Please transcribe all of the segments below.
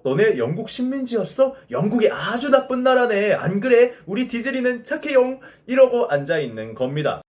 너네 영국 식민지였어? 영국이 아주 나쁜 나라네. 안 그래? 우리 디즈니는 착해용. 이러고 앉아있는 겁니다.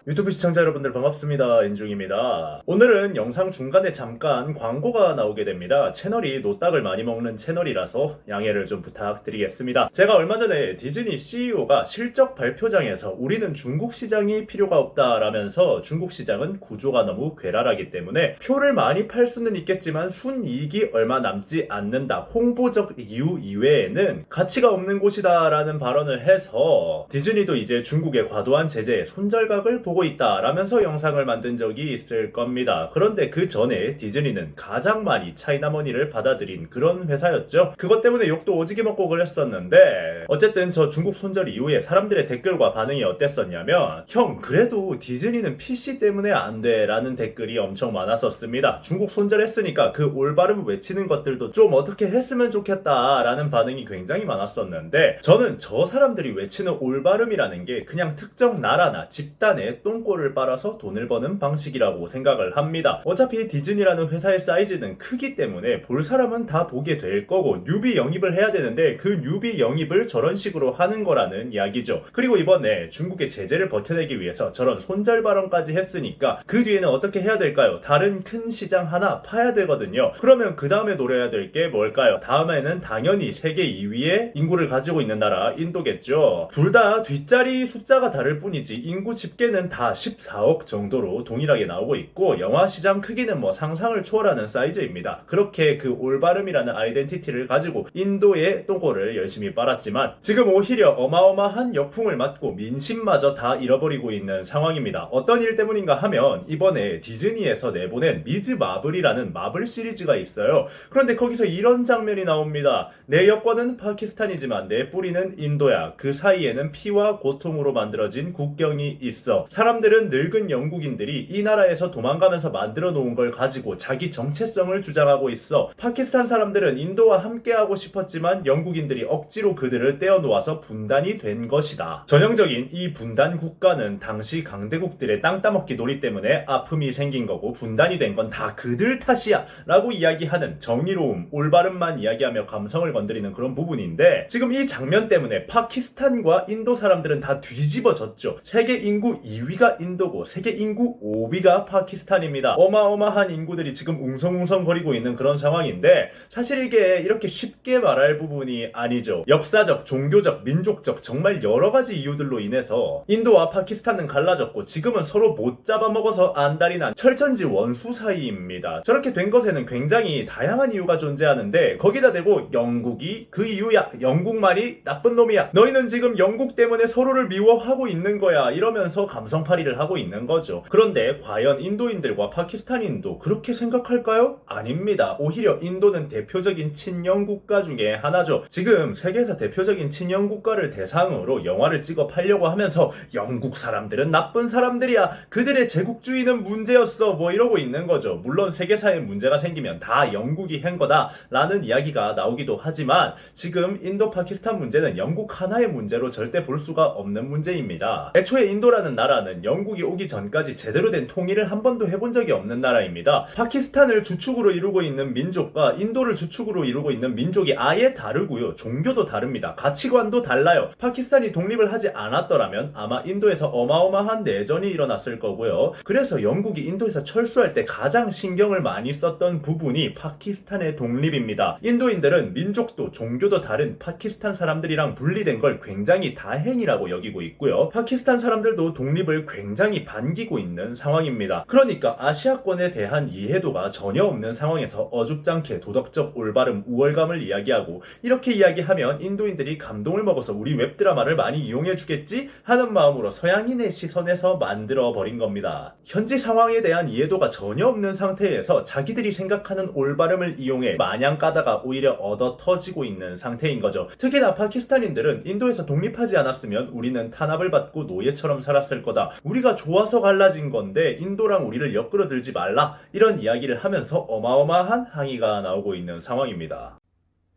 유튜브 시청자 여러분들 반갑습니다. 인중입니다. 오늘은 영상 중간에 잠깐 광고가 나오게 됩니다. 채널이 노딱을 많이 먹는 채널이라서 양해를 좀 부탁드리겠습니다. 제가 얼마 전에 디즈니 CEO가 실적 발표장에서 우리는 중국 시장이 필요가 없다라면서 중국 시장은 구조가 너무 괴랄하기 때문에 표를 많이 팔 수는 있겠지만 순이익이 얼마 남지 않는다. 홍보적 이유 이외에는 가치가 없는 곳이다 라는 발언을 해서 디즈니도 이제 중국의 과도한 제재에 손절각을 보고 있다라면서 영상을 만든 적이 있을 겁니다. 그런데 그 전에 디즈니는 가장 많이 차이나머니를 받아들인 그런 회사였죠. 그것 때문에 욕도 오지게 먹고 그랬었는데 어쨌든 저 중국 손절 이후에 사람들의 댓글과 반응이 어땠었냐면 형 그래도 디즈니는 PC 때문에 안 돼 라는 댓글이 엄청 많았었습니다. 중국 손절했으니까 그 올바름 외치는 것들도 좀 어떻게 했으면 좋겠다 라는 반응이 굉장히 많았었는데 저는 저 사람들이 외치는 올바름이라는 게 그냥 특정 나라나 집단의 똥꼬를 빨아서 돈을 버는 방식이라고 생각을 합니다. 어차피 디즈니라는 회사의 사이즈는 크기 때문에 볼 사람은 다 보게 될 거고 뉴비 영입을 해야 되는데 그 뉴비 영입을 저런 식으로 하는 거라는 이야기죠. 그리고 이번에 중국의 제재를 버텨내기 위해서 저런 손절 발언까지 했으니까 그 뒤에는 어떻게 해야 될까요? 다른 큰 시장 하나 파야 되거든요. 그러면 그 다음에 노려야 될 게 뭘까요? 다음에는 당연히 세계 2위의 인구를 가지고 있는 나라 인도겠죠. 둘 다 뒷자리 숫자가 다를 뿐이지 인구 집계는 다 14억 정도로 동일하게 나오고 있고 영화 시장 크기는 뭐 상상을 초월하는 사이즈입니다. 그렇게 그 올바름이라는 아이덴티티를 가지고 인도의 똥꼬를 열심히 빨았지만 지금 오히려 어마어마한 역풍을 맞고 민심마저 다 잃어버리고 있는 상황입니다. 어떤 일 때문인가 하면 이번에 디즈니에서 내보낸 미즈 마블이라는 마블 시리즈가 있어요. 그런데 거기서 이런 장면이 나옵니다. 내 여권은 파키스탄이지만 내 뿌리는 인도야. 그 사이에는 피와 고통으로 만들어진 국경이 있어. 사람들은 늙은 영국인들이 이 나라에서 도망가면서 만들어 놓은 걸 가지고 자기 정체성을 주장하고 있어. 파키스탄 사람들은 인도와 함께하고 싶었지만 영국인들이 억지로 그들을 떼어놓아서 분단이 된 것이다. 전형적인 이 분단 국가는 당시 강대국들의 땅 따먹기 놀이 때문에 아픔이 생긴 거고 분단이 된 건 다 그들 탓이야 라고 이야기하는 정의로움, 올바름만 이야기하며 감성을 건드리는 그런 부분인데 지금 이 장면 때문에 파키스탄과 인도 사람들은 다 뒤집어졌죠. 세계 인구 2위가 인도고 세계 인구 5위가 파키스탄입니다. 어마어마한 인구들이 지금 웅성웅성거리고 있는 그런 상황인데 사실 이게 이렇게 쉽게 말할 부분이 아니죠. 역사적, 종교적, 민족적 정말 여러가지 이유들로 인해서 인도와 파키스탄은 갈라졌고 지금은 서로 못 잡아먹어서 안달이 난 철천지 원수 사이입니다. 저렇게 된 것에는 굉장히 다양한 이유가 존재하는데 거기다 대고 영국이 그 이유야. 영국말이 나쁜 놈이야. 너희는 지금 영국 때문에 서로를 미워하고 있는 거야. 이러면서 감성팔이를 하고 있는 거죠. 그런데 과연 인도인들과 파키스탄인도 그렇게 생각할까요? 아닙니다. 오히려 인도는 대표적인 친영 국가 중에 하나죠. 지금 세계에서 대표적인 친영 국가를 대상으로 영화를 찍어 팔려고 하면서 영국 사람들은 나쁜 사람들이야. 그들의 제국주의는 문제였어. 뭐 이러고 있는 거죠. 물론 세계사에 문제가 생기면 다 영국이 한 거다 라는 이야기가 나오기도 하지만 지금 인도 파키스탄 문제는 영국 하나의 문제로 절대 볼 수가 없는 문제입니다. 애초에 인도라는 나라는 영국이 오기 전까지 제대로 된 통일을 한 번도 해본 적이 없는 나라입니다. 파키스탄을 주축으로 이루고 있는 민족과 인도를 주축으로 이루고 있는 민족이 아예 다르고요. 종교도 다릅니다. 가치관도 달라요. 파키스탄이 독립을 하지 않았더라면 아마 인도에서 어마어마한 내전이 일어났을 거고요. 그래서 영국이 인도에서 철수할 때 가장 신경을 많이 썼던 부분이 파키스탄의 독립입니다. 인도인들은 민족도 종교도 다른 파키스탄 사람들이랑 분리된 걸 굉장히 다행이라고 여기고 있고요. 파키스탄 사람들도 독립을 굉장히 반기고 있는 상황입니다. 그러니까 아시아권에 대한 이해도가 전혀 없는 상황에서 어줍잖게 도덕적 올바름, 우월감을 이야기하고 이렇게 이야기하면 인도인들이 감동을 먹어서 우리 웹드라마를 많이 이용해주겠지 하는 마음으로 서양인의 시선에서 만들어버린 겁니다. 현지 상황에 대한 이해도가 전혀 없는 상태에서 자기들이 생각하는 올바름을 이용해 마냥 까다가 오히려 얻어 터지고 있는 상태인 거죠. 특히나 파키스탄인들은 인도에서 독립하지 않았으면 우리는 탄압을 받고 노예처럼 살았을 거다. 우리가 좋아서 갈라진 건데 인도랑 우리를 엮으러들지 말라. 이런 이야기를 하면서 어마어마한 항의가 나오고 있는 상황입니다.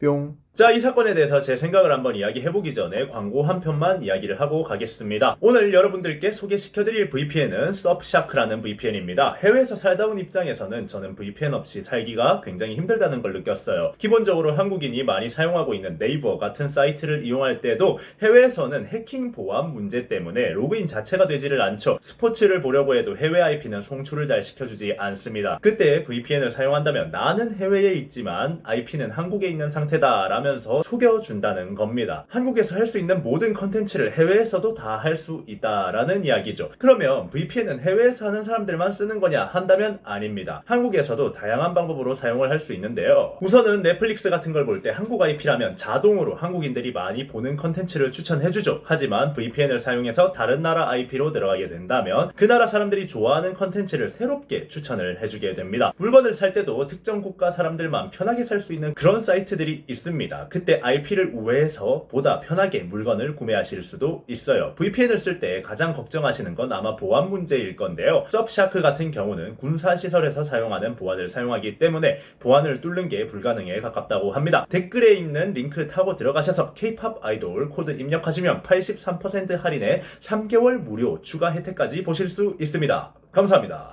뿅. 자, 이 사건에 대해서 제 생각을 한번 이야기해보기 전에 광고 한 편만 이야기를 하고 가겠습니다. 오늘 여러분들께 소개시켜드릴 VPN은 서프샤크라는 VPN입니다. 해외에서 살다 온 입장에서는 저는 VPN 없이 살기가 굉장히 힘들다는 걸 느꼈어요. 기본적으로 한국인이 많이 사용하고 있는 네이버 같은 사이트를 이용할 때도 해외에서는 해킹 보안 문제 때문에 로그인 자체가 되지를 않죠. 스포츠를 보려고 해도 해외 IP는 송출을 잘 시켜주지 않습니다. 그때 VPN을 사용한다면 나는 해외에 있지만 IP는 한국에 있는 상태다 하면서 속여준다는 겁니다. 한국에서 할 수 있는 모든 컨텐츠를 해외에서도 다 할 수 있다라는 이야기죠. 그러면 VPN은 해외에서 하는 사람들만 쓰는 거냐 한다면 아닙니다. 한국에서도 다양한 방법으로 사용을 할 수 있는데요. 우선은 넷플릭스 같은 걸 볼 때 한국 IP라면 자동으로 한국인들이 많이 보는 컨텐츠를 추천해주죠. 하지만 VPN을 사용해서 다른 나라 IP로 들어가게 된다면 그 나라 사람들이 좋아하는 컨텐츠를 새롭게 추천을 해주게 됩니다. 물건을 살 때도 특정 국가 사람들만 편하게 살 수 있는 그런 사이트들이 있습니다. 그때 IP를 우회해서 보다 편하게 물건을 구매하실 수도 있어요. VPN을 쓸 때 가장 걱정하시는 건 아마 보안 문제일 건데요. 서프샤크 같은 경우는 군사시설에서 사용하는 보안을 사용하기 때문에 보안을 뚫는 게 불가능에 가깝다고 합니다. 댓글에 있는 링크 타고 들어가셔서 K-POP 아이돌 코드 입력하시면 83% 할인에 3개월 무료 추가 혜택까지 보실 수 있습니다. 감사합니다.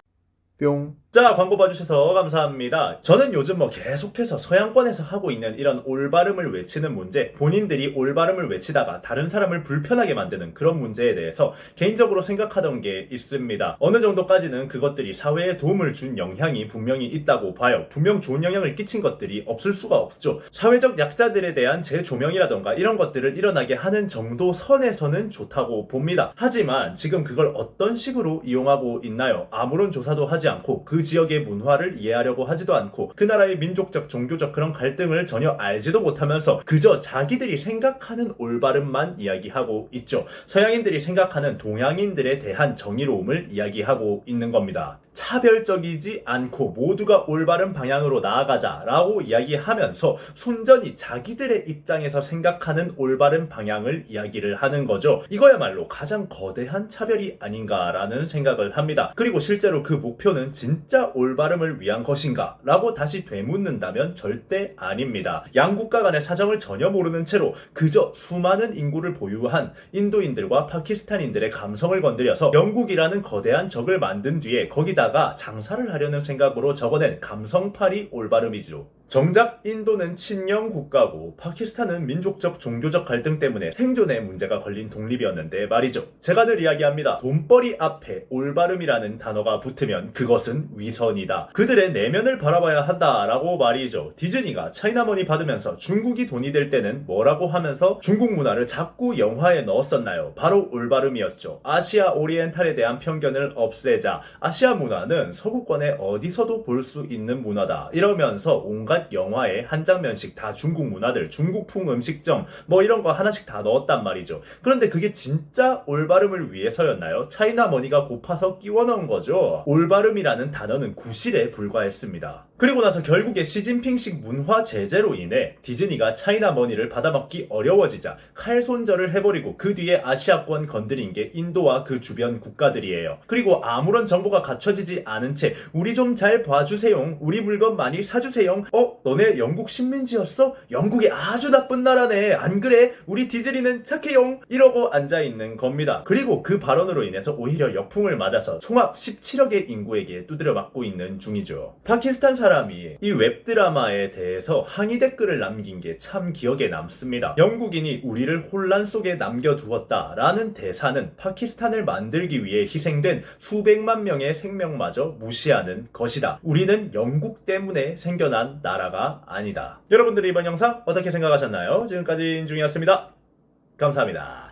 뿅. 자, 광고 봐주셔서 감사합니다. 저는 요즘 계속해서 서양권에서 하고 있는 이런 올바름을 외치는 문제, 본인들이 올바름을 외치다가 다른 사람을 불편하게 만드는 그런 문제에 대해서 개인적으로 생각하던 게 있습니다. 어느 정도까지는 그것들이 사회에 도움을 준 영향이 분명히 있다고 봐요. 분명 좋은 영향을 끼친 것들이 없을 수가 없죠. 사회적 약자들에 대한 재조명이라던가 이런 것들을 일어나게 하는 정도 선에서는 좋다고 봅니다. 하지만 지금 그걸 어떤 식으로 이용하고 있나요? 아무런 조사도 하지 않고 그 지역의 문화를 이해하려고 하지도 않고 그 나라의 민족적, 종교적 그런 갈등을 전혀 알지도 못하면서 그저 자기들이 생각하는 올바름만 이야기하고 있죠. 서양인들이 생각하는 동양인들에 대한 정의로움을 이야기하고 있는 겁니다. 차별적이지 않고 모두가 올바른 방향으로 나아가자라고 이야기하면서 순전히 자기들의 입장에서 생각하는 올바른 방향을 이야기를 하는 거죠. 이거야말로 가장 거대한 차별이 아닌가라는 생각을 합니다. 그리고 실제로 그 목표는 진짜 올바름을 위한 것인가? 라고 다시 되묻는다면 절대 아닙니다. 양국가 간의 사정을 전혀 모르는 채로 그저 수많은 인구를 보유한 인도인들과 파키스탄인들의 감성을 건드려서 영국이라는 거대한 적을 만든 뒤에 거기다가 장사를 하려는 생각으로 적어낸 감성팔이 올바름이죠. 정작 인도는 친영 국가고 파키스탄은 민족적 종교적 갈등 때문에 생존에 문제가 걸린 독립이었는데 말이죠. 제가 늘 이야기합니다. 돈벌이 앞에 올바름이라는 단어가 붙으면 그것은 위선이다. 그들의 내면을 바라봐야 한다라고 말이죠. 디즈니가 차이나머니 받으면서 중국이 돈이 될 때는 뭐라고 하면서 중국 문화를 자꾸 영화에 넣었었나요? 바로 올바름이었죠. 아시아 오리엔탈에 대한 편견을 없애자. 아시아 문화는 서구권에 어디서도 볼 수 있는 문화다. 이러면서 온갖 영화에 한 장면씩 다 중국 문화들, 중국풍 음식점 이런 거 하나씩 다 넣었단 말이죠. 그런데 그게 진짜 올바름을 위해서였나요? 차이나머니가 고파서 끼워 넣은 거죠. 올바름이라는 단어는 구실에 불과했습니다. 그리고 나서 결국에 시진핑식 문화 제재로 인해 디즈니가 차이나머니를 받아먹기 어려워지자 칼손절을 해버리고 그 뒤에 아시아권 건드린 게 인도와 그 주변 국가들이에요. 그리고 아무런 정보가 갖춰지지 않은 채 우리 좀 잘 봐주세요. 우리 물건 많이 사주세요. 너네 영국 식민지였어? 영국이 아주 나쁜 나라네. 안 그래? 우리 디즈니는 착해용. 이러고 앉아있는 겁니다. 그리고 그 발언으로 인해서 오히려 역풍을 맞아서 총합 17억의 인구에게 두드려 맞고 있는 중이죠. 파키스탄 사람이 이 웹드라마에 대해서 항의 댓글을 남긴 게 참 기억에 남습니다. 영국인이 우리를 혼란 속에 남겨두었다 라는 대사는 파키스탄을 만들기 위해 희생된 수백만 명의 생명마저 무시하는 것이다. 우리는 영국 때문에 생겨난 나라가 아니다. 여러분들이 이번 영상 어떻게 생각하셨나요? 지금까지 인중이었습니다. 감사합니다.